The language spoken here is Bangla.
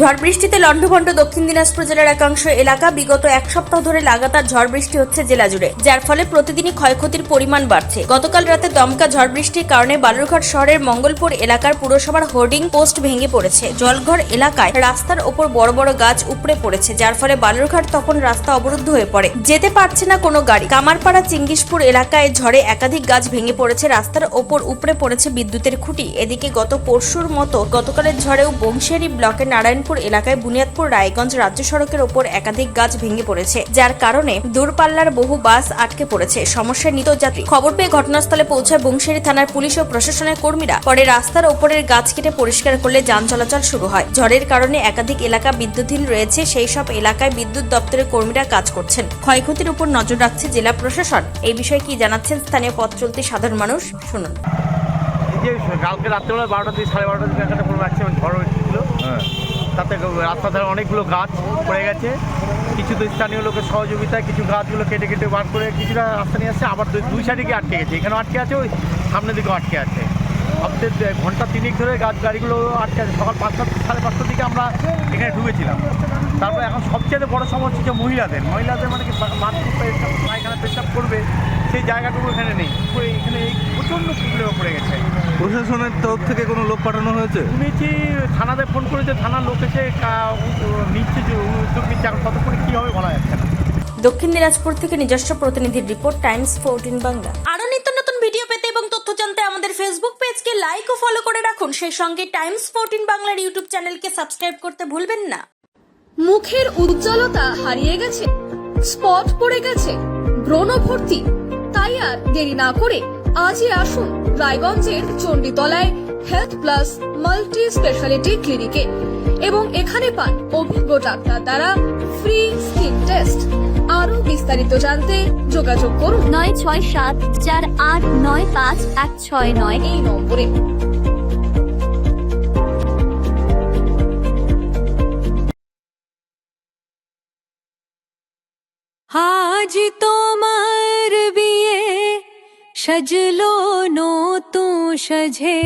ঝড় বৃষ্টিতে লন্ডভন্ড দক্ষিণ দিনাজপুর জেলার একাংশ এলাকা। বিগত এক সপ্তাহ ধরে লাগাতার ঝড় বৃষ্টি হচ্ছে জেলা জুড়ে, যার ফলে প্রতিদিনই ক্ষয়ক্ষতির পরিমাণ বাড়ছে। গতকাল রাতে দমকা ঝড় বৃষ্টির কারণে বালুরঘাট শহরের মঙ্গলপুর এলাকার পুরসভার হোর্ডিং পোস্ট ভেঙে পড়েছে। জলঘর এলাকায় রাস্তার ওপর বড় বড় গাছ উপড়ে পড়েছে, যার ফলে বালুরঘাট তখন রাস্তা অবরুদ্ধ হয়ে পড়ে, যেতে পারছে না কোনো গাড়ি। কামারপাড়া চিঙ্গিসপুর এলাকায় ঝড়ে একাধিক গাছ ভেঙে পড়েছে, রাস্তার ওপর উপড়ে পড়েছে বিদ্যুতের খুঁটি। এদিকে গত পরশুর মতো গতকালের ঝড়েও বংশিয়ারি ব্লকের নারায়ণপুর এলাকায় বুনিয়াদপুর রায়গঞ্জ রাজ্য সড়কের ওপর একাধিক গাছ ভেঙে পড়েছে, যার কারণে দূরপাল্লার বহু বাস আটকে পড়েছে। সমস্যায় নিত্যযাত্রী। খবর পেয়ে ঘটনাস্থলে পৌঁছায় বংশিয়ারি থানার পুলিশ ও প্রশাসনের কর্মীরা। পরে রাস্তার ওপরের গাছ কেটে পরিষ্কার করলে যান চলাচল শুরু হয়। ঝড়ের কারণে একাধিক এলাকা বিদ্যুৎহীন রয়েছে, সেই সব এলাকায় বিদ্যুৎ দপ্তরের কর্মীরা কাজ করছেন। ক্ষয়ক্ষতির উপর নজর রাখছে জেলা প্রশাসন। এই বিষয়ে কি জানাচ্ছেন স্থানীয় পথ চলতি সাধারণ মানুষ, শুনুন। কালকে রাত্রেবেলা 12টা থেকে 12:30 দিকে একটা কোনো ম্যাক্সিমাম ঝড় হয়েছিল, তাতে রাস্তার ধারে অনেকগুলো গাছ পড়ে গেছে। কিছু তো স্থানীয় লোকের সহযোগিতায় কিছু গাছগুলো কেটে কেটে বার করে কিছুটা রাস্তা নিয়ে আসছে, আবার দুই সাইডে গিয়ে আটকে গেছে। এখানেও আটকে আছে, ওই সামনের দিকেও আটকে আছে। আমাদের ঘন্টা 3 ধরে গাড়িগুলো আটকে আছে। সকাল 5টা 5:30 দিকে আমরা এখানে ঢুকেছিলাম। তারপর এখন সবচেয়ে বড় সমস্যা হচ্ছে মহিলাদের মানে কি বাথরুম পায়খানা পেশাব করবে, সেই জায়গাটুকু এখানে নেই। এখানে এই প্রচণ্ড প্রবলেমে পড়ে গেছে। প্রশাসনের তরফ থেকে কোনো লোক পাঠানো হয়েছে? শুনেছি থানাতে ফোন করেছে, থানার লোক এসে নিচ্ছে, যে উদ্যোগ নিচ্ছে। এখন ততক্ষণে কী হবে বলা যাচ্ছে না। দক্ষিণ দিনাজপুর থেকে নিজস্ব প্রতিনিধির রিপোর্ট, টাইমস 14 বাংলা। আরো নিত্য নতুন ভিডিও পেতে এবং তথ্য জানতে আমাদের ফেসবুক পেজকে লাইক ও ফলো করে রাখুন। সেই সঙ্গে টাইমস 14 বাংলার ইউটিউব চ্যানেলকে সাবস্ক্রাইব করতে ভুলবেন না। মুখের উজ্জ্বলতা হারিয়ে গেছে, স্পট পড়ে গেছে, ব্রণ ভর্তি, তাই আর দেরি না করে আজই আসুন রায়গঞ্জের চণ্ডীতলায় হেলথ প্লাস মাল্টি স্পেশালিটি ক্লিনিকে এবং এখানে পান অভিজ্ঞ ডাক্তার দ্বারা ফ্রি স্কিন টেস্ট। আরো বিস্তারিত জানতে যোগাযোগ করুন 9674895169 এই নম্বরে। আজ তোমার বিয়ে সাজলো নতুন সাজে।